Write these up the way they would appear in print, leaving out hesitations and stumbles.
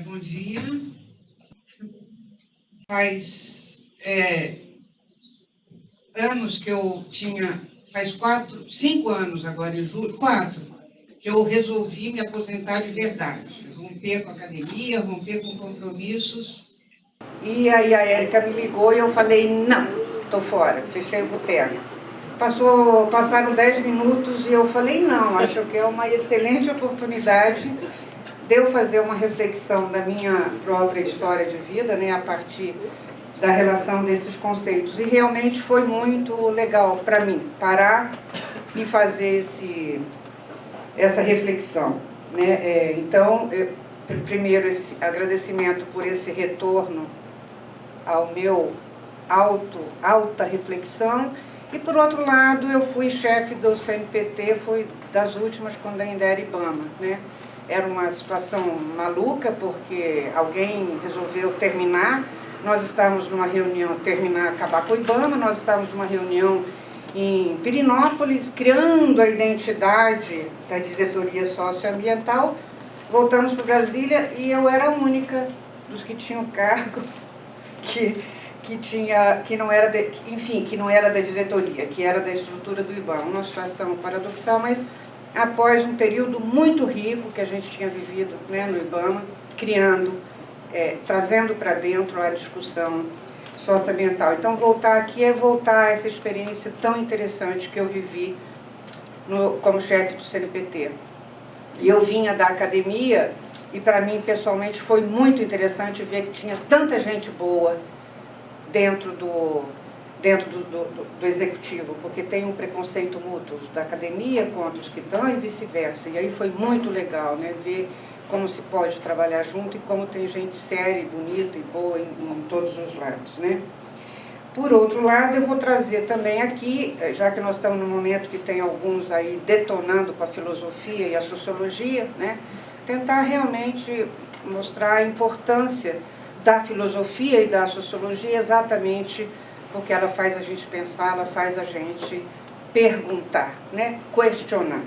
Bom dia. Faz anos que eu tinha, faz 5 anos agora, em julho, 4, que eu resolvi me aposentar de verdade. Romper com a academia, romper com compromissos. E aí a Érica me ligou e eu falei, não, estou fora, fechei o boteco. Passaram 10 minutos e eu falei, não, acho que é uma excelente oportunidade de eu fazer uma reflexão da minha própria história de vida, né, a partir da relação desses conceitos. E realmente foi muito legal para mim parar e fazer essa reflexão, né? Então, primeiro, esse agradecimento por esse retorno ao meu alta reflexão. E, por outro lado, eu fui chefe do CNPT, fui das últimas quando ainda era IBAMA, né? Era uma situação maluca, porque alguém resolveu terminar. Nós estávamos numa reunião, acabar com o IBAMA, nós estávamos numa reunião em Pirinópolis, criando a identidade da diretoria socioambiental. Voltamos para Brasília e eu era a única dos que tinham cargo que não era da diretoria, que era da estrutura do IBAMA. Uma situação paradoxal, mas após um período muito rico que a gente tinha vivido, né, no IBAMA, criando, trazendo para dentro a discussão socioambiental. Então, voltar aqui é voltar a essa experiência tão interessante que eu vivi como chefe do CNPT. E eu vinha da academia e, para mim, pessoalmente, foi muito interessante ver que tinha tanta gente boa dentro do executivo, porque tem um preconceito mútuo da academia contra os que estão e vice-versa. E aí foi muito legal, né, ver como se pode trabalhar junto e como tem gente séria, bonita e boa em todos os lados, né? Por outro lado, eu vou trazer também aqui, já que nós estamos num momento que tem alguns aí detonando com a filosofia e a sociologia, né, tentar realmente mostrar a importância da filosofia e da sociologia exatamente porque ela faz a gente pensar, ela faz a gente perguntar, né, questionar.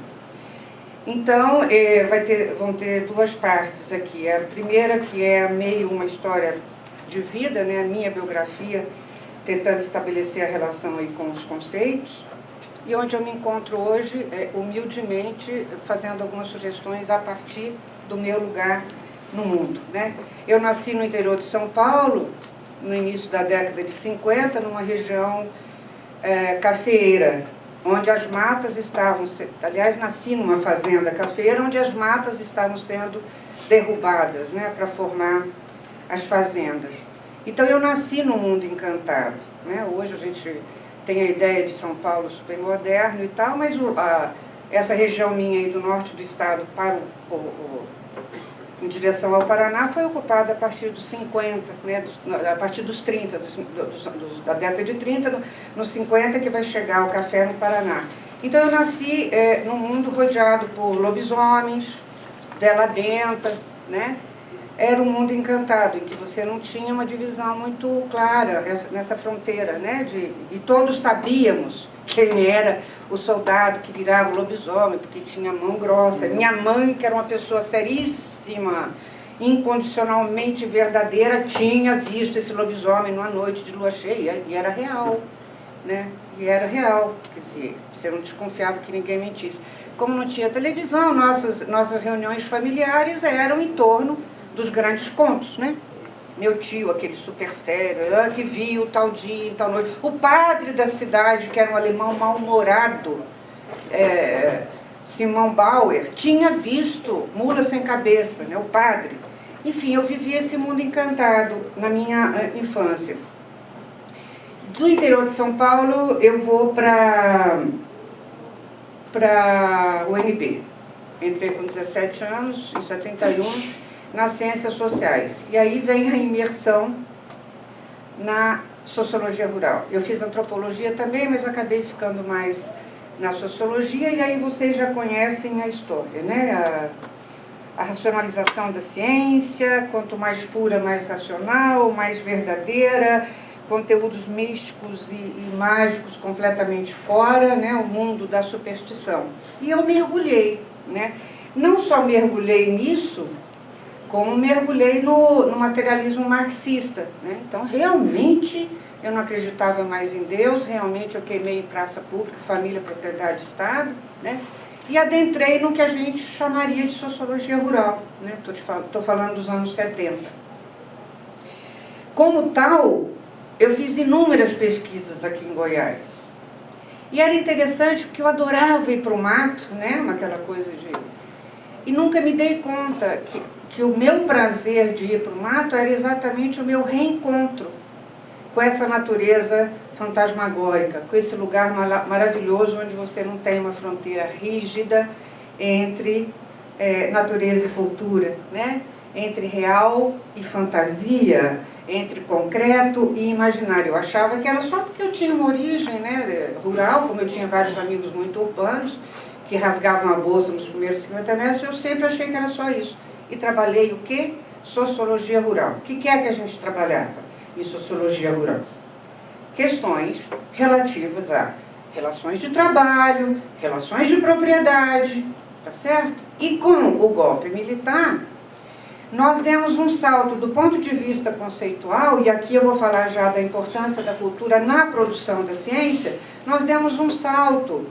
Então, vão ter duas partes aqui. A primeira, que é meio uma história de vida, né, a minha biografia, tentando estabelecer a relação aí com os conceitos, e onde eu me encontro hoje, humildemente, fazendo algumas sugestões a partir do meu lugar no mundo, né? Eu nasci no interior de São Paulo, no início da década de 50, numa região cafeeira, onde as matas estavam... Aliás, nasci numa fazenda cafeeira, onde as matas estavam sendo derrubadas, né, para formar as fazendas. Então, eu nasci num mundo encantado, né? Hoje a gente tem a ideia de São Paulo super moderno e tal, mas essa região minha aí do norte do estado para em direção ao Paraná foi ocupada a partir dos 50, né, a partir dos 30, da década de 30, nos 50 que vai chegar o café no Paraná. Então eu nasci num mundo rodeado por lobisomens, vela benta, né? Era um mundo encantado, em que você não tinha uma divisão muito clara nessa fronteira, né? E todos sabíamos quem era o soldado que virava o lobisomem, porque tinha mão grossa. Minha mãe, que era uma pessoa seríssima, incondicionalmente verdadeira, tinha visto esse lobisomem numa noite de lua cheia, e era real, né? E era real, quer dizer, você não desconfiava que ninguém mentisse. Como não tinha televisão, nossas reuniões familiares eram em torno dos grandes contos, né? Meu tio, aquele super sério, que viu tal dia, tal noite. O padre da cidade, que era um alemão mal-humorado, Simão Bauer, tinha visto Mula Sem Cabeça, né? O padre. Enfim, eu vivi esse mundo encantado na minha infância. Do interior de São Paulo, eu vou para o UNB. Entrei com 17 anos, em 71, nas ciências sociais. E aí vem a imersão na sociologia rural. Eu fiz antropologia também, mas acabei ficando mais na sociologia, e aí vocês já conhecem a história, né? A racionalização da ciência, quanto mais pura, mais racional, mais verdadeira, conteúdos místicos e mágicos completamente fora, né? O mundo da superstição. E eu mergulhei, né? Não só mergulhei nisso, como mergulhei no materialismo marxista, né? Então, realmente, eu não acreditava mais em Deus, realmente eu queimei em praça pública, família, propriedade, Estado, né? E adentrei no que a gente chamaria de sociologia rural, né? Estou falando dos anos 70. Como tal, eu fiz inúmeras pesquisas aqui em Goiás. E era interessante porque eu adorava ir para o mato, né? Aquela coisa de... E nunca me dei conta que o meu prazer de ir para o mato era exatamente o meu reencontro com essa natureza fantasmagórica, com esse lugar maravilhoso onde você não tem uma fronteira rígida entre natureza e cultura, né? Entre real e fantasia, entre concreto e imaginário. Eu achava que era só porque eu tinha uma origem, né, rural, como eu tinha vários amigos muito urbanos, que rasgavam a bolsa nos primeiros 50 metros, eu sempre achei que era só isso. E trabalhei o quê? Sociologia rural. O que é que a gente trabalhava em sociologia rural? Questões relativas a relações de trabalho, relações de propriedade, tá certo? E com o golpe militar, nós demos um salto do ponto de vista conceitual, e aqui eu vou falar já da importância da cultura na produção da ciência, nós demos um salto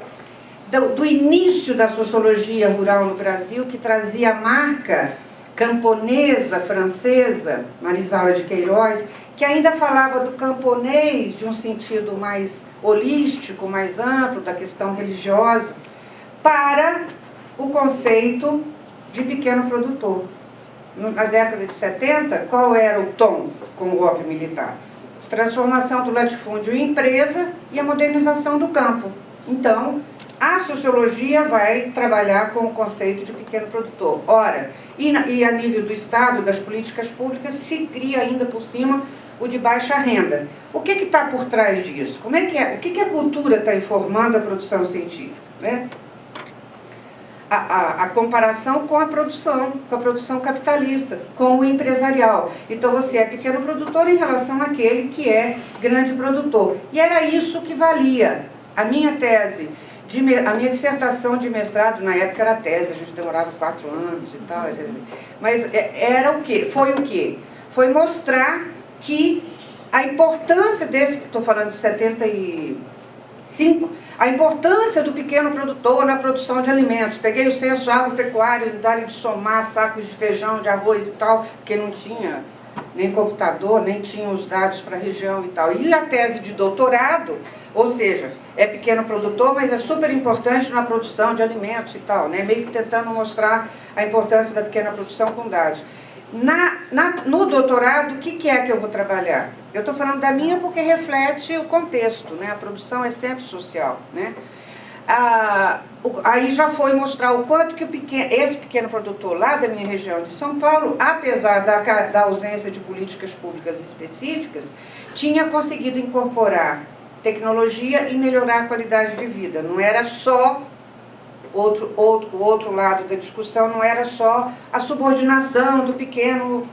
do início da sociologia rural no Brasil, que trazia a marca camponesa francesa, Marisaura de Queiroz, que ainda falava do camponês de um sentido mais holístico, mais amplo, da questão religiosa, para o conceito de pequeno produtor. Na década de 70, qual era o tom com o golpe militar? Transformação do latifúndio em empresa e a modernização do campo. Então, a sociologia vai trabalhar com o conceito de pequeno produtor. Ora, e a nível do Estado, das políticas públicas, se cria ainda por cima o de baixa renda. O que está por trás disso? Como é que é? O que a cultura está informando a produção científica, né? A comparação com a produção capitalista, com o empresarial. Então você é pequeno produtor em relação àquele que é grande produtor. E era isso que valia. A minha tese, a minha dissertação de mestrado, na época era tese, a gente demorava 4 anos e tal, mas era o quê? Foi o quê? Foi mostrar que a importância desse, estou falando de 75, a importância do pequeno produtor na produção de alimentos. Peguei o censo agropecuário e dali de somar sacos de feijão, de arroz e tal, porque não tinha nem computador, nem tinha os dados para a região e tal. E a tese de doutorado, ou seja, é pequeno produtor, mas é super importante na produção de alimentos e tal, né? Meio que tentando mostrar a importância da pequena produção com dados. No doutorado, o que é que eu vou trabalhar? Eu estou falando da minha porque reflete o contexto, né? A produção é sempre social, né? Aí já foi mostrar o quanto que esse pequeno produtor lá da minha região de São Paulo, apesar da ausência de políticas públicas específicas, tinha conseguido incorporar tecnologia e melhorar a qualidade de vida. Não era só o outro lado da discussão, não era só a subordinação do pequeno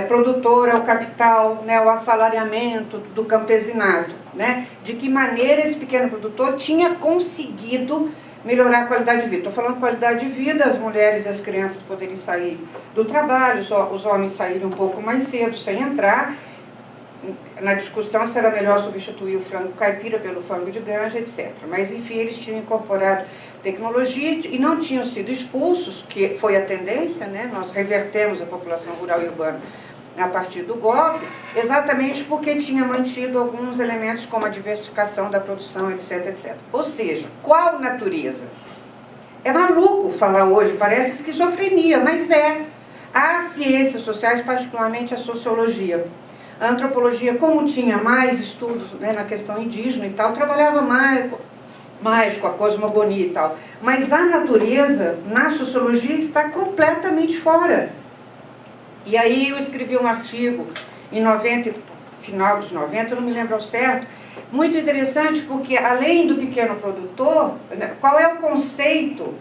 produtor ao capital, né, o assalariamento do campesinato, né? De que maneira esse pequeno produtor tinha conseguido melhorar a qualidade de vida. Estou falando qualidade de vida, as mulheres e as crianças poderem sair do trabalho, os homens saírem um pouco mais cedo, sem entrar na discussão se era melhor substituir o frango caipira pelo frango de granja, etc. Mas, enfim, eles tinham incorporado tecnologia e não tinham sido expulsos, que foi a tendência, né? Nós revertemos a população rural e urbana a partir do golpe, exatamente porque tinha mantido alguns elementos como a diversificação da produção, etc, etc. Ou seja, qual natureza? É maluco falar hoje, parece esquizofrenia, mas é. As ciências sociais, particularmente a sociologia, a antropologia, como tinha mais estudos, né, na questão indígena e tal, trabalhava mais com a cosmogonia e tal. Mas a natureza, na sociologia, está completamente fora. E aí eu escrevi um artigo em 90, final dos 90, eu não me lembro ao certo, muito interessante, porque além do pequeno produtor, qual é o conceito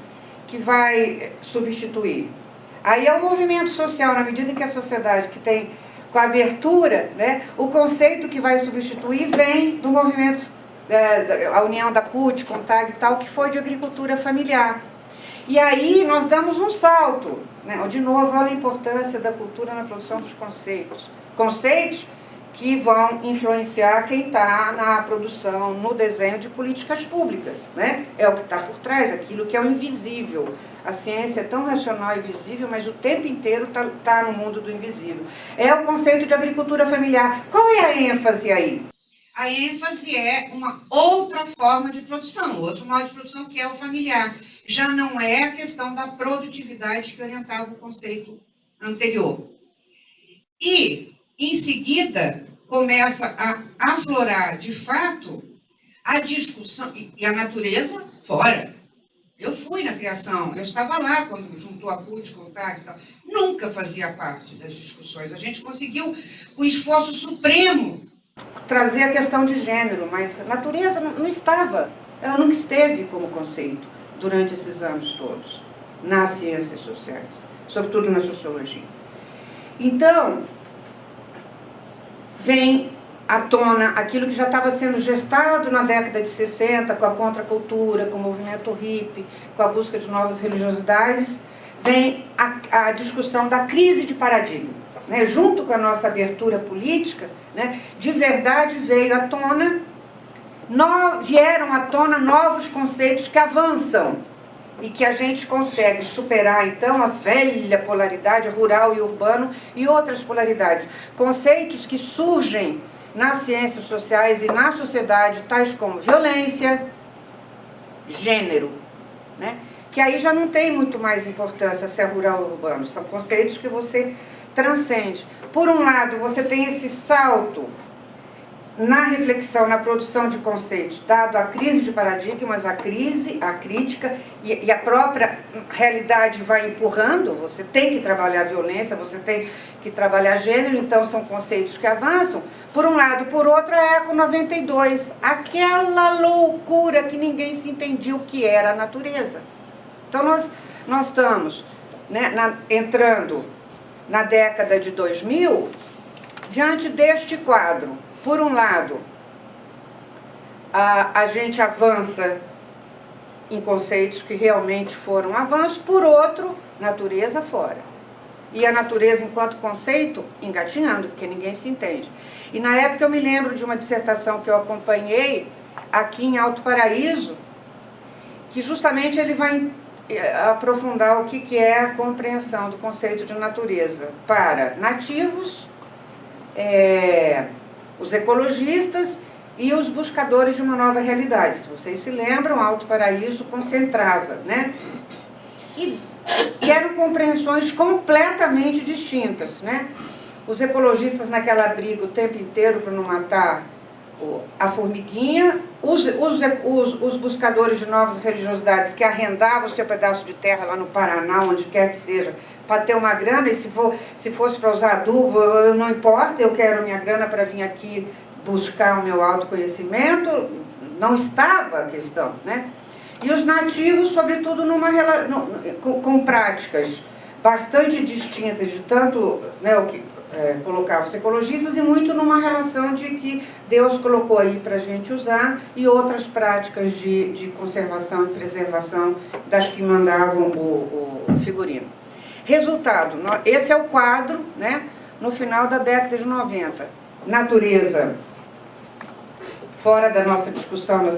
que vai substituir? Aí é o movimento social, na medida em que a sociedade que tem com a abertura, né, o conceito que vai substituir vem do movimento, a união da CUT, CONTAG e tal, que foi de agricultura familiar. E aí nós damos um salto né? De novo, olha a importância da cultura na produção dos conceitos. Conceitos que vão influenciar quem está na produção, no desenho de políticas públicas, né? É o que está por trás, aquilo que é o invisível. A ciência é tão racional e visível, mas o tempo inteiro está no mundo do invisível. É o conceito de agricultura familiar. Qual é a ênfase aí? A ênfase é uma outra forma de produção, outro modo de produção que é o familiar. Já não é a questão da produtividade que orientava o conceito anterior. E, em seguida, começa a aflorar, de fato, a discussão, e a natureza fora. Eu fui na criação, eu estava lá quando juntou a CUT, CONTAG e tal. Nunca fazia parte das discussões. A gente conseguiu, com esforço supremo, trazer a questão de gênero, mas a natureza não estava, ela nunca esteve como conceito durante esses anos todos, nas ciências sociais, sobretudo na sociologia. Então, vem à tona aquilo que já estava sendo gestado na década de 60, com a contracultura, com o movimento hippie, com a busca de novas religiosidades, vem a discussão da crise de paradigmas. Né? Junto com a nossa abertura política, né, de verdade veio à tona, vieram à tona novos conceitos que avançam e que a gente consegue superar, então, a velha polaridade rural e urbano e outras polaridades. Conceitos que surgem nas ciências sociais e na sociedade, tais como violência, gênero, né? Que aí já não tem muito mais importância se é rural ou urbano, são conceitos que você transcende. Por um lado, você tem esse salto na reflexão, na produção de conceitos, dado a crise de paradigmas, a crítica e a própria realidade vai empurrando, você tem que trabalhar a violência, você tem que trabalhar gênero, então são conceitos que avançam, por um lado. Por outro, a Eco 92, aquela loucura que ninguém se entendia o que era a natureza. Então nós estamos, né, entrando na década de 2000, diante deste quadro. Por um lado, a gente avança em conceitos que realmente foram avanços, por outro, natureza fora. E a natureza, enquanto conceito, engatinhando, porque ninguém se entende. E na época eu me lembro de uma dissertação que eu acompanhei aqui em Alto Paraíso, que justamente ele vai aprofundar o que é a compreensão do conceito de natureza para nativos, os ecologistas e os buscadores de uma nova realidade. Se vocês se lembram, Alto Paraíso concentrava, né? E eram compreensões completamente distintas, né? Os ecologistas naquela briga o tempo inteiro para não matar a formiguinha, os buscadores de novas religiosidades que arrendavam o seu pedaço de terra lá no Paraná, onde quer que seja, para ter uma grana, e se fosse para usar adubo, não importa, eu quero minha grana para vir aqui buscar o meu autoconhecimento, não estava a questão, né? E os nativos, sobretudo, com práticas bastante distintas, de tanto, né, o que colocavam os ecologistas, e muito numa relação de que Deus colocou aí para a gente usar, e outras práticas de conservação e preservação das que mandavam o figurino. Resultado, esse é o quadro, né, no final da década de 90. Natureza fora da nossa discussão na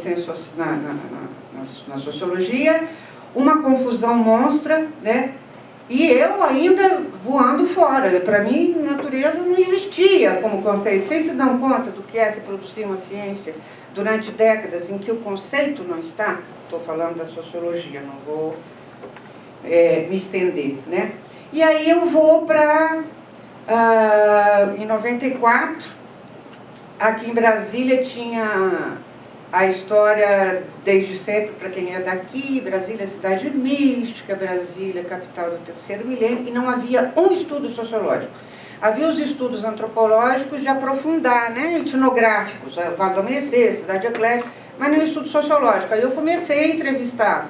sociologia, uma confusão monstra, né, e eu ainda voando fora. Para mim, natureza não existia como conceito. Vocês se dão conta do que é se produzir uma ciência durante décadas em que o conceito não está? Estou falando da sociologia, não vou me estender, né? E aí eu vou para, em 94, aqui em Brasília tinha a história, desde sempre, para quem é daqui, Brasília é cidade mística, Brasília capital do terceiro milênio, e não havia um estudo sociológico. Havia os estudos antropológicos de aprofundar, né, etnográficos, Vale do Amanhecer, Cidade Eclética, mas nenhum estudo sociológico. Aí eu comecei a entrevistar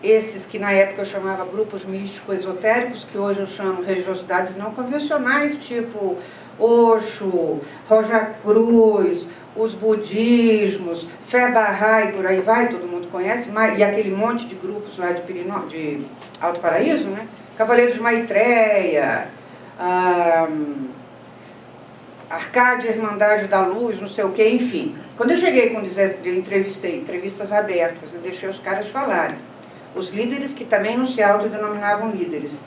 esses que na época eu chamava grupos místico-esotéricos, que hoje eu chamo religiosidades não convencionais, tipo Osho, Roja Cruz, os budismos, Fé Bahá'í, por aí vai, todo mundo conhece, e aquele monte de grupos lá de Alto Paraíso, né? Cavaleiros de Maitreya, Arcádia, Irmandade da Luz, não sei o que, enfim. Quando eu cheguei com 17, eu entrevistei, entrevistas abertas, eu deixei os caras falarem. Os líderes que também não se autodenominavam líderes.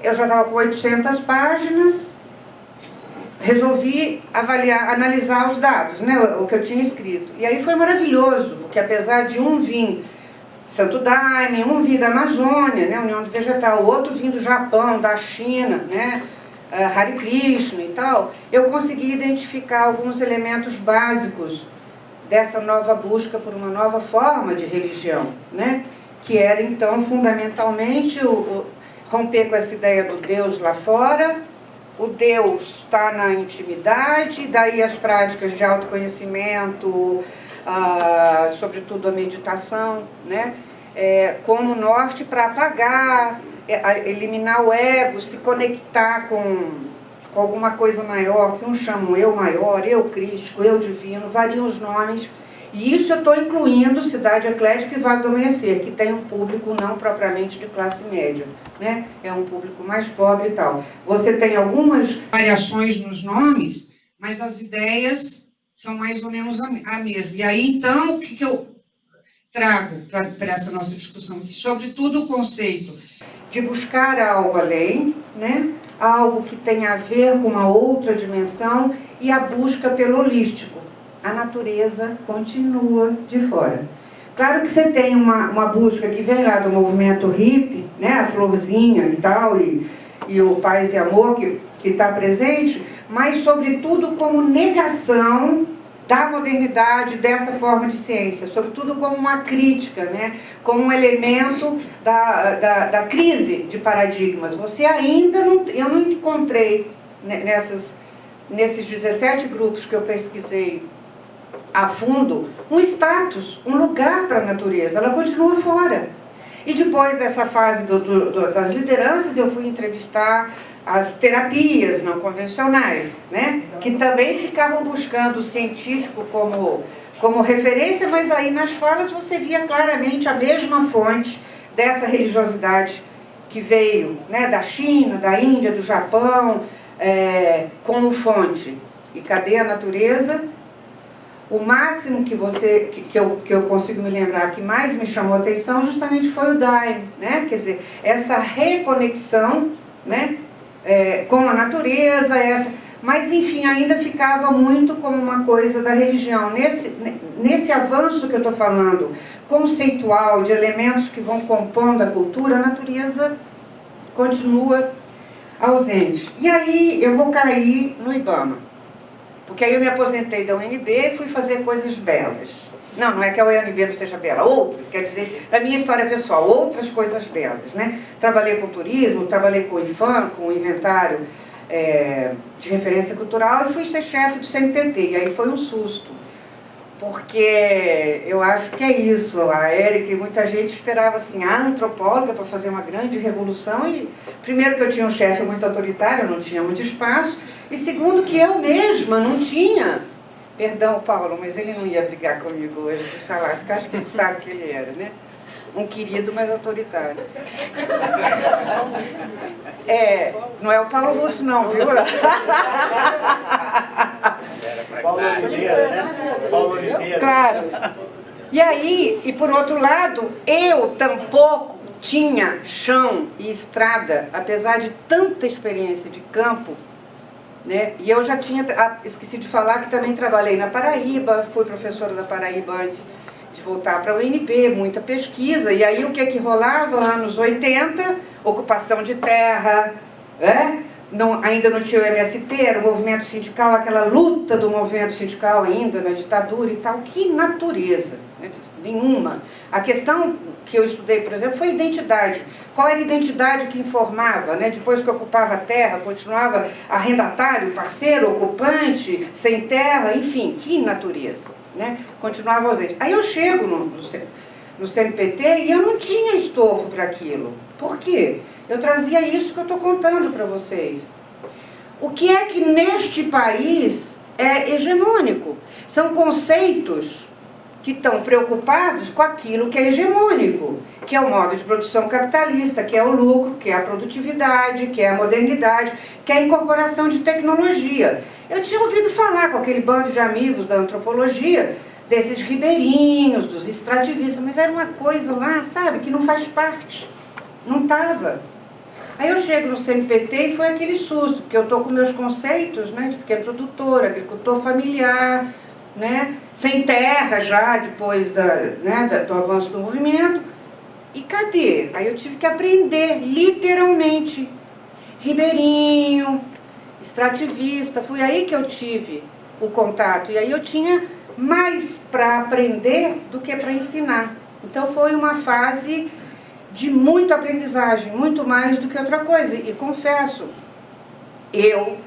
Eu já estava com 800 páginas, resolvi analisar os dados, né, o que eu tinha escrito. E aí foi maravilhoso, porque apesar de um vir Santo Daime, um vir da Amazônia, né, União do Vegetal, o outro vir do Japão, da China, né, Hare Krishna e tal, eu consegui identificar alguns elementos básicos dessa nova busca por uma nova forma de religião, né, que era então fundamentalmente romper com essa ideia do Deus lá fora. O Deus está na intimidade, daí as práticas de autoconhecimento, sobretudo a meditação, né? Como norte para apagar, eliminar o ego, se conectar com alguma coisa maior, que uns chamam eu maior, eu crístico, eu divino, variam os nomes. E isso eu estou incluindo Cidade Eclética e Vale do Amanhecer, que tem um público não propriamente de classe média, né? É um público mais pobre e tal. Você tem algumas variações nos nomes, mas as ideias são mais ou menos a mesma. E aí, então, o que eu trago para essa nossa discussão aqui? Sobretudo o conceito de buscar algo além, né? Algo que tem a ver com uma outra dimensão e a busca pelo holístico. A natureza continua de fora. Claro que você tem uma busca que vem lá do movimento hippie, né, a florzinha e tal, e o paz e amor que está presente, mas sobretudo como negação da modernidade, dessa forma de ciência, sobretudo como uma crítica, né, como um elemento da crise de paradigmas. Você ainda não, eu não encontrei nesses 17 grupos que eu pesquisei a fundo, um status, um lugar para a natureza. Ela continua fora. E depois dessa fase das lideranças, eu fui entrevistar as terapias não convencionais, né? Que também ficavam buscando o científico como referência, mas aí nas falas você via claramente a mesma fonte dessa religiosidade que veio, né, da China, da Índia, do Japão, como fonte. E cadê a natureza? O máximo que eu consigo me lembrar que mais me chamou a atenção justamente foi o Daime, né? Quer dizer, essa reconexão, né, com a natureza, mas enfim, ainda ficava muito como uma coisa da religião. Nesse avanço que eu estou falando, conceitual, de elementos que vão compondo a cultura, a natureza continua ausente. E aí eu vou cair no IBAMA. Porque aí eu me aposentei da UNB e fui fazer coisas belas. Não é que a UNB não seja bela, outras, quer dizer, na minha história pessoal, outras coisas belas, né? Trabalhei com turismo, trabalhei com o IFAM, com o inventário de referência cultural, e fui ser chefe do CNPT, e aí foi um susto. Porque eu acho que é isso, a Érica e muita gente esperava assim, a antropóloga para fazer uma grande revolução, e primeiro que eu tinha um chefe muito autoritário, eu não tinha muito espaço, e segundo que eu mesma não tinha, perdão Paulo, mas ele não ia brigar comigo hoje de falar, porque acho que ele sabe que ele era, né? Um querido, mas autoritário. Não é o Paulo Russo não, viu? Paulo Oliveira, né? Paulo Oliveira. Claro. E aí, e por outro lado, eu tampouco tinha chão e estrada, apesar de tanta experiência de campo, né? E eu já tinha, esqueci de falar que também trabalhei na Paraíba, fui professora da Paraíba antes de voltar para a UNB, muita pesquisa, e aí o que rolava? Anos 80, ocupação de terra, ainda não tinha o MST, era o movimento sindical, aquela luta do movimento sindical ainda na ditadura e tal. Que natureza, né? Nenhuma. A questão que eu estudei, por exemplo, foi identidade. Qual era a identidade que informava, né? Depois que ocupava a terra, continuava arrendatário, parceiro, ocupante, sem terra, enfim, que natureza, né? Continuava ausente. Aí eu chego no CNPT e eu não tinha estofo para aquilo. Por quê? Eu trazia isso que eu estou contando para vocês. O que é que neste país é hegemônico? São conceitos que estão preocupados com aquilo que é hegemônico, que é o modo de produção capitalista, que é o lucro, que é a produtividade, que é a modernidade, que é a incorporação de tecnologia. Eu tinha ouvido falar com aquele bando de amigos da antropologia, desses ribeirinhos, dos extrativistas, mas era uma coisa lá, sabe, que não faz parte, não estava. Aí eu chego no CNPq e foi aquele susto, porque eu estou com meus conceitos, né, de pequeno produtor, agricultor familiar, né, sem terra já, depois do avanço do movimento. E cadê? Aí eu tive que aprender, literalmente, ribeirinho, extrativista, foi aí que eu tive o contato. E aí eu tinha mais para aprender do que para ensinar. Então foi uma fase de muita aprendizagem, muito mais do que outra coisa. E confesso, eu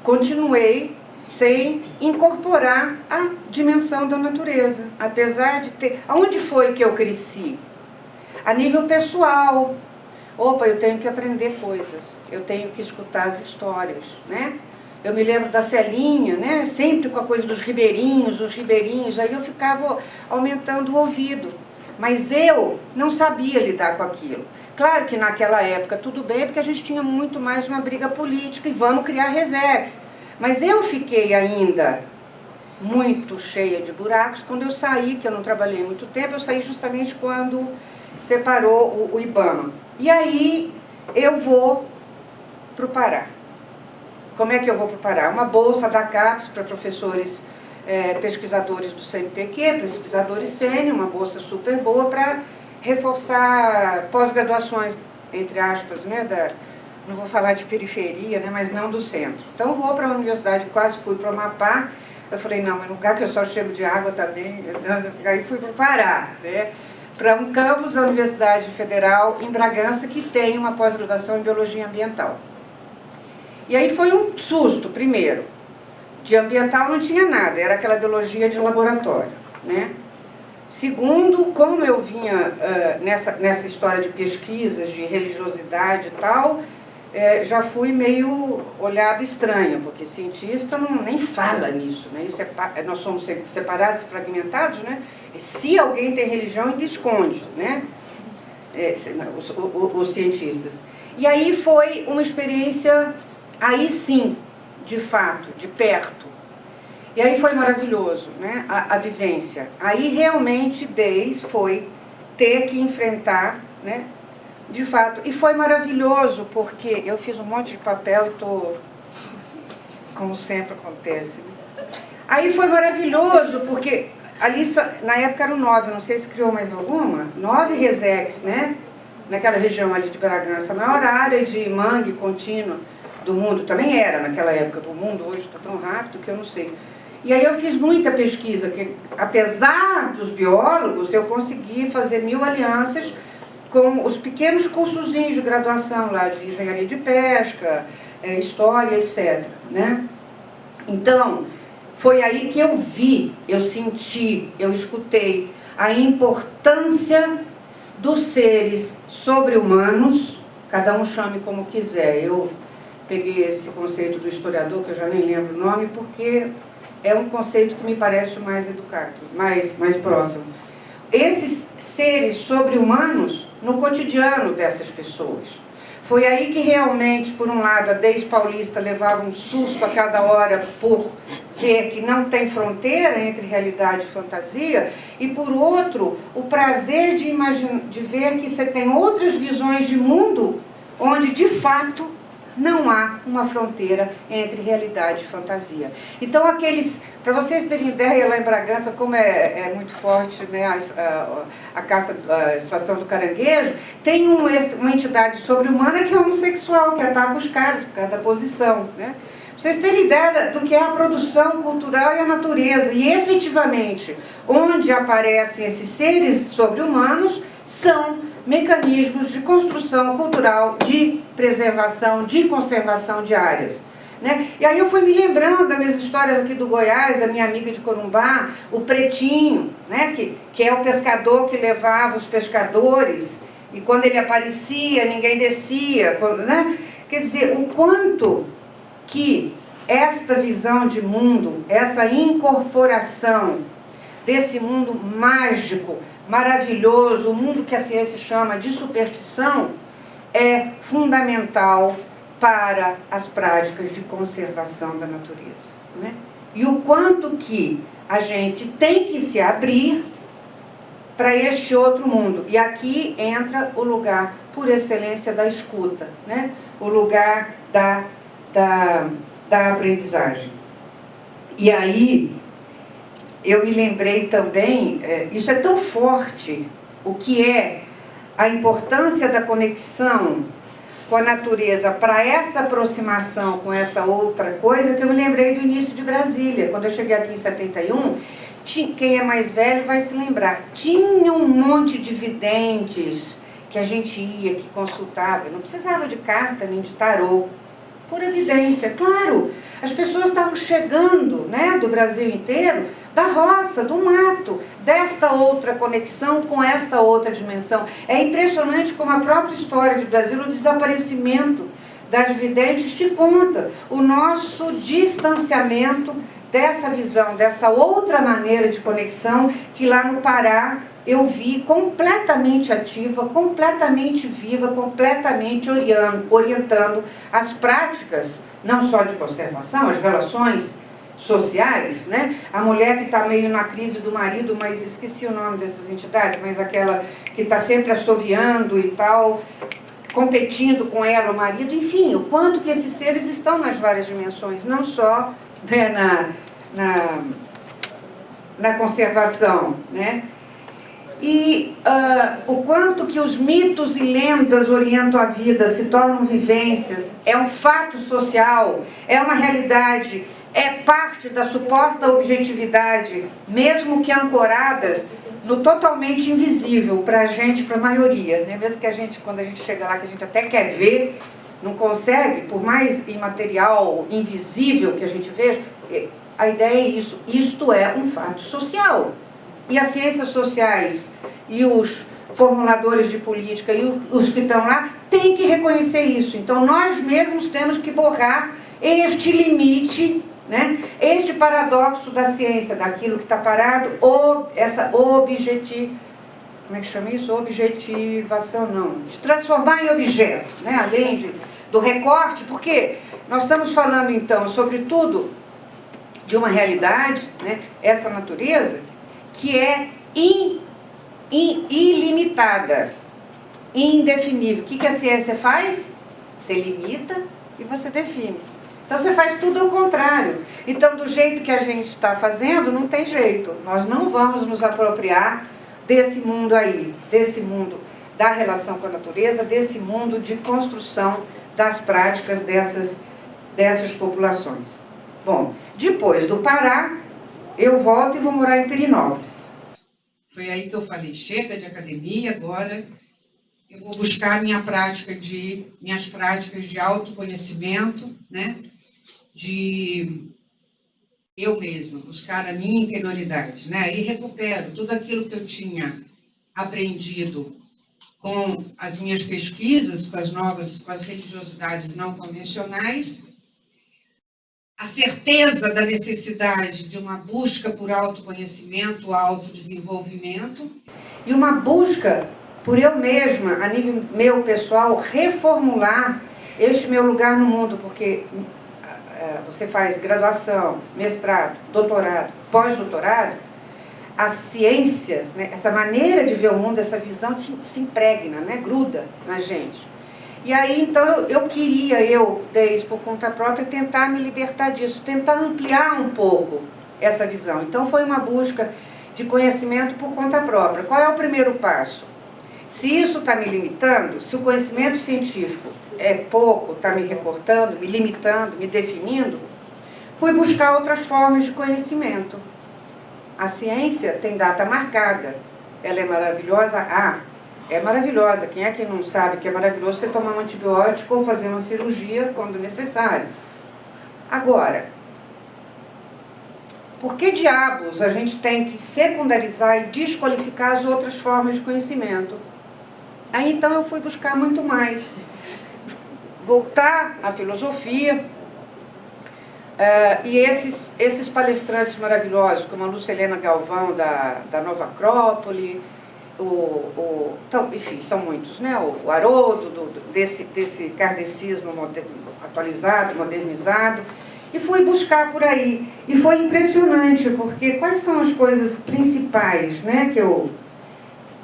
continuei sem incorporar a dimensão da natureza, apesar de ter... Aonde foi que eu cresci? A nível pessoal. Opa, eu tenho que aprender coisas, eu tenho que escutar as histórias, né? Eu me lembro da Celinha, né? Sempre com a coisa dos ribeirinhos, aí eu ficava aumentando o ouvido. Mas eu não sabia lidar com aquilo. Claro que naquela época tudo bem, porque a gente tinha muito mais uma briga política e vamos criar Resex. Mas eu fiquei ainda muito cheia de buracos quando eu saí, que eu não trabalhei muito tempo, eu saí justamente quando separou o IBAMA. E aí eu vou para o Pará. Como é que eu vou para o Pará? Uma bolsa da CAPES para professores pesquisadores do CNPq, pesquisadores sênior, uma bolsa super boa para reforçar pós-graduações, entre aspas, né, não vou falar de periferia, né, mas não do centro. Então eu vou para a universidade, quase fui para o Amapá, eu falei, não, mas no lugar que eu só chego de água também, aí fui para o Pará, né, para um campus da Universidade Federal em Bragança, que tem uma pós-graduação em Biologia Ambiental. E aí foi um susto, primeiro. De ambiental não tinha nada, era aquela biologia de laboratório, né? Segundo, como eu vinha nessa história de pesquisas, de religiosidade e tal, já fui meio olhado estranho, porque cientista nem fala nisso, né? Isso nós somos separados e fragmentados, né? E se alguém tem religião, ainda esconde, né? Os cientistas. E aí foi uma experiência, aí sim, de fato, de perto. E aí foi maravilhoso, né, a vivência. Aí realmente foi ter que enfrentar, né, de fato. E foi maravilhoso porque eu fiz um monte de papel e estou, como sempre acontece. Aí foi maravilhoso porque ali, na época eram 9, não sei se criou mais alguma, 9 Resex, né, naquela região ali de Bragança, a maior área de mangue contínua do mundo, também era naquela época do mundo, hoje está tão rápido que eu não sei. E aí eu fiz muita pesquisa, que apesar dos biólogos, eu consegui fazer 1000 alianças com os pequenos cursozinhos de graduação lá, de engenharia de pesca, história, etc. Né? Então, foi aí que eu vi, eu senti, eu escutei a importância dos seres sobre-humanos, cada um chame como quiser. Eu peguei esse conceito do historiador, que eu já nem lembro o nome, porque é um conceito que me parece mais educado, mais próximo. Esses seres sobre-humanos no cotidiano dessas pessoas. Foi aí que realmente, por um lado, a Deis Paulista levava um susto a cada hora por ver que não tem fronteira entre realidade e fantasia, e por outro, o prazer de ver que você tem outras visões de mundo onde, de fato, não há uma fronteira entre realidade e fantasia. Então, para vocês terem ideia, lá em Bragança, como é muito forte, né, a extração do caranguejo, tem uma entidade sobre-humana que é homossexual, que ataca os caras por causa da posição, né? Pra vocês terem ideia do que é a produção cultural e a natureza. E, efetivamente, onde aparecem esses seres sobre-humanos, são mecanismos de construção cultural, de preservação, de conservação de áreas. Né? E aí eu fui me lembrando das minhas histórias aqui do Goiás, da minha amiga de Corumbá, o Pretinho, né? que é o pescador que levava os pescadores, e quando ele aparecia, ninguém descia. Né? Quer dizer, o quanto que esta visão de mundo, essa incorporação desse mundo mágico, maravilhoso, o mundo que a ciência chama de superstição, é fundamental para as práticas de conservação da natureza, né? E o quanto que a gente tem que se abrir para este outro mundo. E aqui entra o lugar, por excelência, da escuta, né? O lugar da aprendizagem. E aí, eu me lembrei também, isso é tão forte, o que é a importância da conexão com a natureza para essa aproximação com essa outra coisa, que eu me lembrei do início de Brasília. Quando eu cheguei aqui em 71, quem é mais velho vai se lembrar, tinha um monte de videntes que a gente ia, que consultava, não precisava de carta nem de tarô, por evidência, claro, as pessoas estavam chegando, né, do Brasil inteiro, da roça, do mato, desta outra conexão com esta outra dimensão. É impressionante como a própria história de Brasil, o desaparecimento das videntes te conta, o nosso distanciamento dessa visão, dessa outra maneira de conexão que lá no Pará eu vi completamente ativa, completamente viva, completamente orientando as práticas, não só de conservação, as relações sociais, né? A mulher que está meio na crise do marido, mas esqueci o nome dessas entidades, mas aquela que está sempre assoviando e tal, competindo com ela, o marido, enfim, o quanto que esses seres estão nas várias dimensões, não só, né, na conservação, né? E o quanto que os mitos e lendas orientam a vida, se tornam vivências, é um fato social, é uma realidade, é parte da suposta objetividade, mesmo que ancoradas no totalmente invisível para a gente, para a maioria, né? Mesmo que a gente, quando a gente chega lá, que a gente até quer ver, não consegue, por mais imaterial, invisível que a gente veja, a ideia é isso, isto é um fato social. E as ciências sociais e os formuladores de política e os que estão lá têm que reconhecer isso. Então nós mesmos temos que borrar este limite, né? Este paradoxo da ciência, daquilo que está parado, ou essa como é que chama isso? Objetivação, não. De transformar em objeto, né? Além do recorte, porque nós estamos falando então, sobretudo, de uma realidade, né? Essa natureza, que é ilimitada, indefinível. O que a ciência faz? Você limita e você define. Então você faz tudo ao contrário. Então, do jeito que a gente está fazendo, não tem jeito. Nós não vamos nos apropriar desse mundo aí, desse mundo da relação com a natureza, desse mundo de construção das práticas dessas populações. Bom, depois do Pará, eu volto e vou morar em Pirenópolis. Foi aí que eu falei, chega de academia, agora eu vou buscar minhas práticas de autoconhecimento, né? De eu mesma, buscar a minha interioridade, né? E recupero tudo aquilo que eu tinha aprendido com as minhas pesquisas, com as religiosidades não convencionais, a certeza da necessidade de uma busca por autoconhecimento, autodesenvolvimento, e uma busca por eu mesma, a nível meu pessoal, reformular este meu lugar no mundo, porque você faz graduação, mestrado, doutorado, pós-doutorado, a ciência, né, essa maneira de ver o mundo, essa visão se impregna, né, gruda na gente. E aí, então, eu dei isso por conta própria, tentar me libertar disso, tentar ampliar um pouco essa visão. Então, foi uma busca de conhecimento por conta própria. Qual é o primeiro passo? Se isso está me limitando, se o conhecimento científico é pouco, está me recortando, me limitando, me definindo, fui buscar outras formas de conhecimento. A ciência tem data marcada, ela é maravilhosa? É maravilhosa. Quem é que não sabe que é maravilhoso você tomar um antibiótico ou fazer uma cirurgia quando necessário? Agora, por que diabos a gente tem que secundarizar e desqualificar as outras formas de conhecimento? Aí então eu fui buscar muito mais. Voltar à filosofia, E esses palestrantes maravilhosos, como a Lucilena Galvão, da Nova Acrópole, então, enfim, são muitos, né? O Haroldo, desse kardecismo atualizado, modernizado, e fui buscar por aí. E foi impressionante, porque quais são as coisas principais, né, que eu...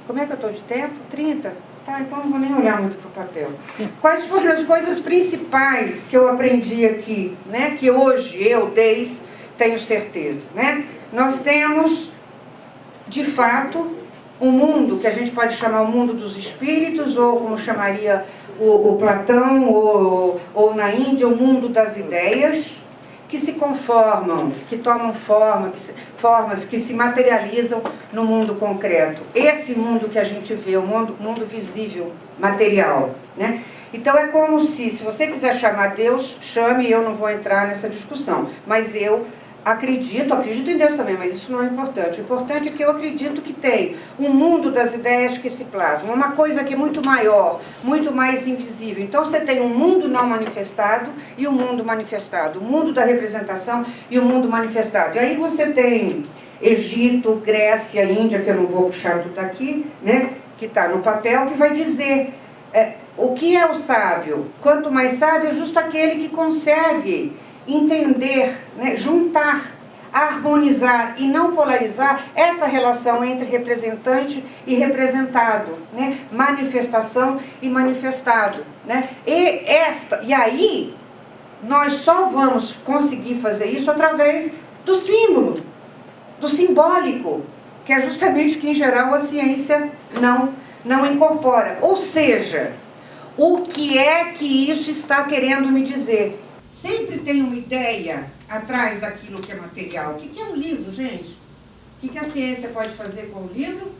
Como é que eu estou de tempo? 30? Tá, então não vou nem olhar muito para o papel. Quais foram as coisas principais que eu aprendi aqui, né, que hoje eu, tenho certeza, né? Nós temos, de fato, um mundo que a gente pode chamar o mundo dos espíritos, ou como chamaria o Platão, ou na Índia, o mundo das ideias, que se conformam, que tomam formas que se materializam no mundo concreto. Esse mundo que a gente vê, o mundo visível, material, né? Então é como se você quiser chamar Deus, chame, e eu não vou entrar nessa discussão, mas eu acredito em Deus também, mas isso não é importante. O importante é que eu acredito que tem um mundo das ideias que se plasmam, uma coisa que é muito maior, muito mais invisível. Então você tem um mundo não manifestado e um mundo manifestado, o mundo da representação e o mundo manifestado. E aí você tem Egito, Grécia, Índia, que eu não vou puxar tudo aqui, né, que está no papel, que vai dizer o que é o sábio. Quanto mais sábio é justo aquele que consegue entender, né, juntar, harmonizar e não polarizar essa relação entre representante e representado, né, manifestação e manifestado, né? E aí nós só vamos conseguir fazer isso através do símbolo, do simbólico, que é justamente que em geral a ciência não incorpora. Ou seja, o que é que isso está querendo me dizer? Sempre tem uma ideia atrás daquilo que é material. O que é um livro, gente? O que a ciência pode fazer com o livro?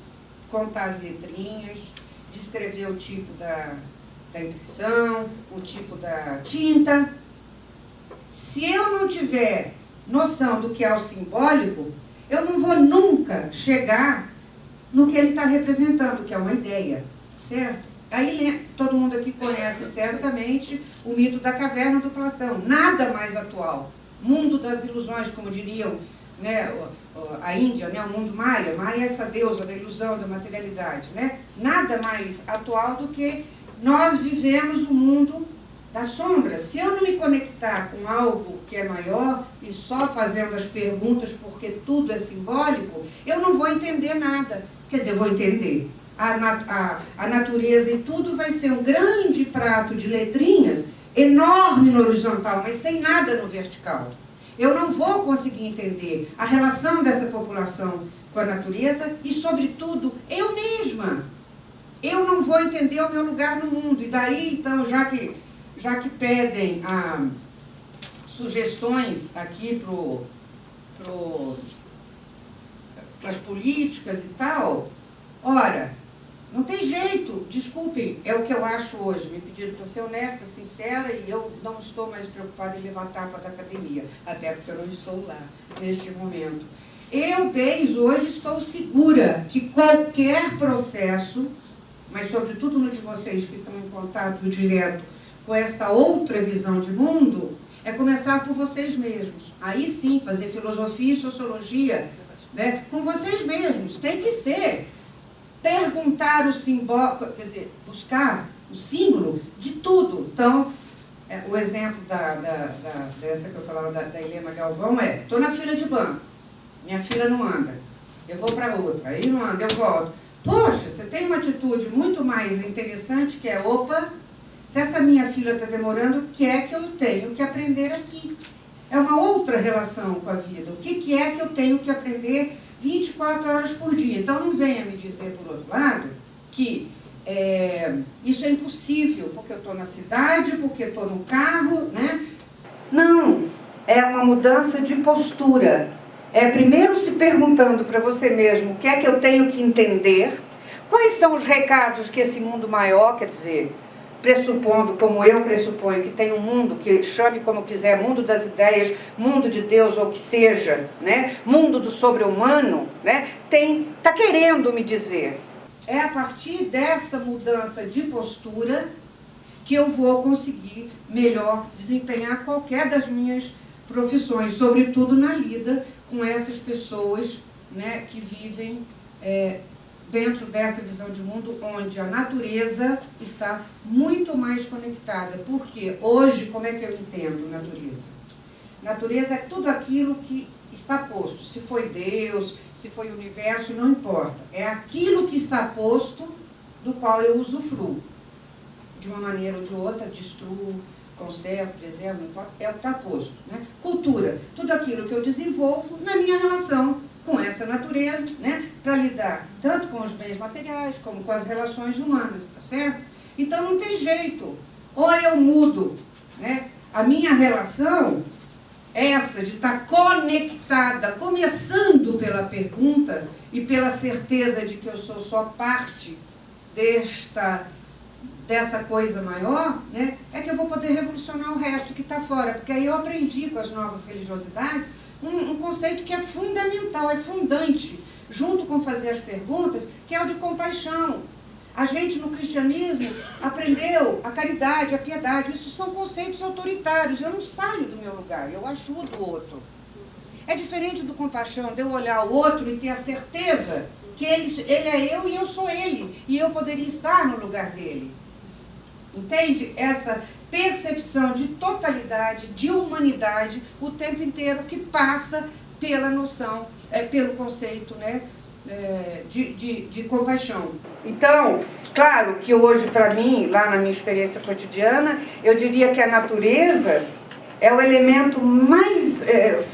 Contar as letrinhas, descrever o tipo da impressão, o tipo da tinta. Se eu não tiver noção do que é o simbólico, eu não vou nunca chegar no que ele está representando, que é uma ideia, certo? Aí todo mundo aqui conhece certamente o mito da caverna do Platão, nada mais atual. Mundo das ilusões, como diriam, né, a Índia, né, o mundo Maia. Maia é essa deusa da ilusão, da materialidade, né? Nada mais atual do que nós vivemos o mundo das sombras. Se eu não me conectar com algo que é maior e só fazendo as perguntas porque tudo é simbólico, eu não vou entender nada. Quer dizer, eu vou entender. A natureza e tudo vai ser um grande prato de letrinhas, enorme no horizontal, mas sem nada no vertical. Eu não vou conseguir entender a relação dessa população com a natureza e, sobretudo, eu mesma. Eu não vou entender o meu lugar no mundo. E daí, então, já que pedem sugestões aqui para as políticas e tal, ora, não tem jeito, desculpem, é o que eu acho hoje. Me pediram para ser honesta, sincera, e eu não estou mais preocupada em levar tapa da academia, até porque eu não estou lá, neste momento. Eu, desde hoje, estou segura que qualquer processo, mas sobretudo no de vocês que estão em contato direto com esta outra visão de mundo, é começar por vocês mesmos. Aí sim, fazer filosofia e sociologia, né, com vocês mesmos, tem que ser. Perguntar o simbólico, quer dizer, buscar o símbolo de tudo. Então, o exemplo dessa que eu falava da Helena Galvão estou na fila de banco, minha fila não anda, eu vou para outra, aí não anda, eu volto. Poxa, você tem uma atitude muito mais interessante que é, opa, se essa minha fila está demorando, o que é que eu tenho que aprender aqui? É uma outra relação com a vida. O que é que eu tenho que aprender 24 horas por dia? Então não venha me dizer, por outro lado, que isso é impossível, porque eu estou na cidade, porque estou no carro, né? Não, é uma mudança de postura. É primeiro se perguntando para você mesmo o que é que eu tenho que entender, quais são os recados que esse mundo maior, quer dizer, pressupondo, como eu pressuponho, que tem um mundo, que chame como quiser, mundo das ideias, mundo de Deus, ou que seja, né, mundo do sobre-humano, né, está querendo me dizer. É a partir dessa mudança de postura que eu vou conseguir melhor desempenhar qualquer das minhas profissões, sobretudo na lida com essas pessoas, né, que vivem dentro dessa visão de mundo onde a natureza está muito mais conectada. Porque hoje, como é que eu entendo natureza? Natureza é tudo aquilo que está posto. Se foi Deus, se foi o universo, não importa. É aquilo que está posto do qual eu usufruo. De uma maneira ou de outra, destruo, conservo, preservo, não importa, é o que está posto. Né? Cultura, tudo aquilo que eu desenvolvo na minha relação com essa natureza, né? Para lidar tanto com os bens materiais como com as relações humanas, tá certo? Então não tem jeito. Ou eu mudo, né, a minha relação, essa de estar conectada, começando pela pergunta e pela certeza de que eu sou só parte dessa coisa maior, né, é que eu vou poder revolucionar o resto que está fora. Porque aí eu aprendi com as novas religiosidades um conceito que é fundamental, é fundante, junto com fazer as perguntas, que é o de compaixão. A gente no cristianismo aprendeu a caridade, a piedade, isso são conceitos autoritários. Eu não saio do meu lugar, eu ajudo o outro. É diferente do compaixão, de eu olhar o outro e ter a certeza que ele é eu e eu sou ele, e eu poderia estar no lugar dele. Entende? Essa percepção de totalidade, de humanidade, o tempo inteiro, que passa pela noção, pelo conceito, né, de compaixão. Então, claro que hoje, para mim, lá na minha experiência cotidiana, eu diria que a natureza é o elemento mais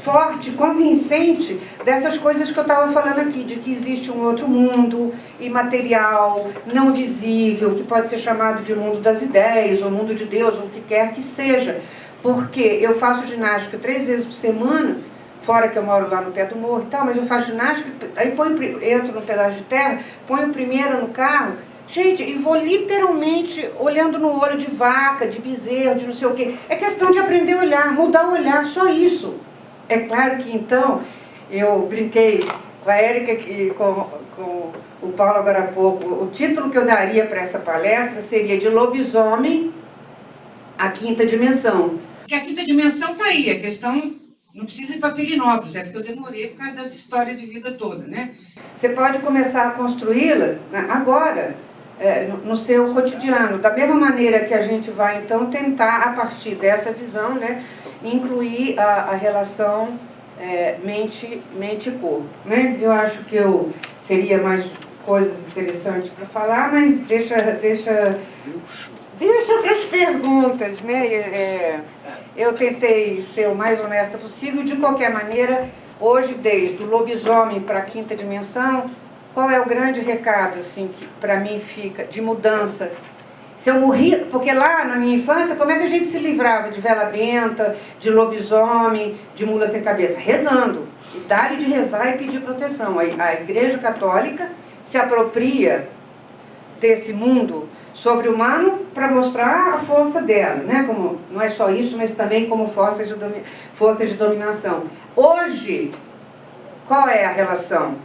forte, convincente dessas coisas que eu estava falando aqui, de que existe um outro mundo imaterial, não visível, que pode ser chamado de mundo das ideias, ou mundo de Deus, ou o que quer que seja. Porque eu faço ginástica 3 vezes por semana, fora que eu moro lá no pé do morro e tal, mas eu faço ginástica, aí entro num pedaço de terra, ponho primeira no carro, gente, e vou literalmente olhando no olho de vaca, de bezerro, de não sei o quê. É questão de aprender a olhar, mudar o olhar, só isso. É claro que então, eu brinquei com a Érica e com o Paulo agora há pouco, o título que eu daria para essa palestra seria de Lobisomem à Quinta Dimensão. Porque a quinta dimensão está aí, a questão não precisa ir para Pirinópolis, é porque eu demorei por causa dessa história de vida toda, né? Você pode começar a construí-la, né, agora, no seu cotidiano, da mesma maneira que a gente vai, então, tentar, a partir dessa visão, né, incluir a relação mente e corpo. Né? Eu acho que eu teria mais coisas interessantes para falar, mas deixa para as perguntas, né? Eu tentei ser o mais honesta possível, de qualquer maneira, hoje, desde o lobisomem para a quinta dimensão, qual é o grande recado, assim, que para mim fica, de mudança? Se eu morri, porque lá na minha infância, como é que a gente se livrava de vela benta, de lobisomem, de mula sem cabeça? Rezando. E dar de rezar e pedir proteção. A Igreja Católica se apropria desse mundo sobre-humano para mostrar a força dela, né? Como, não é só isso, mas também como força de dominação. Hoje, qual é a relação?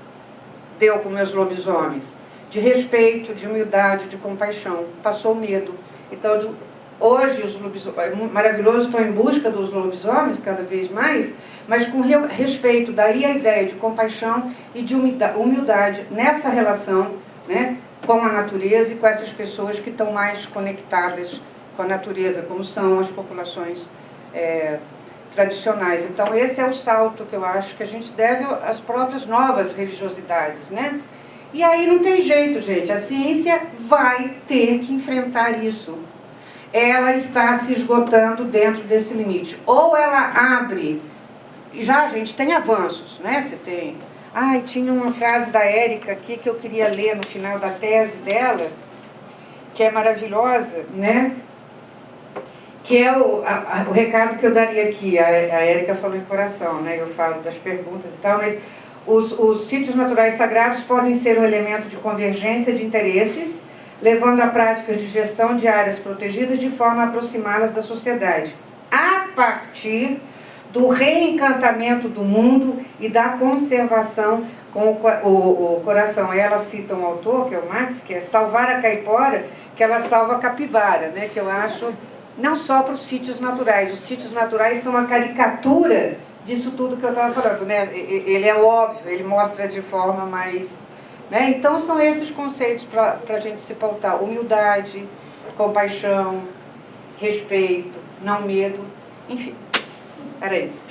Deu com meus lobisomens? De respeito, de humildade, de compaixão. Passou o medo. Então, hoje, os lobisomens, maravilhoso, estou em busca dos lobisomens cada vez mais, mas com respeito, daí a ideia de compaixão e de humildade nessa relação, né, com a natureza e com essas pessoas que estão mais conectadas com a natureza, como são as populações tradicionais. Então, esse é o salto que eu acho que a gente deve às próprias novas religiosidades, né? E aí não tem jeito, gente. A ciência vai ter que enfrentar isso. Ela está se esgotando dentro desse limite. Ou ela abre... Já, gente, tem avanços, né? Você tem... Ai, tinha uma frase da Érica aqui que eu queria ler no final da tese dela, que é maravilhosa, né? Que é o recado que eu daria aqui. A Érica falou em coração, né? Eu falo das perguntas e tal, mas os sítios naturais sagrados podem ser um elemento de convergência de interesses, levando a práticas de gestão de áreas protegidas de forma a aproximá-las da sociedade, a partir do reencantamento do mundo e da conservação com o coração. Ela cita um autor, que é o Marx, que é salvar a caipora, que ela salva a capivara, né? Que eu acho não só para os sítios naturais. Os sítios naturais são a caricatura disso tudo que eu estava falando, né? Ele é óbvio, ele mostra de forma mais... Né? Então, são esses conceitos para a gente se pautar. Humildade, compaixão, respeito, não medo, enfim, era isso.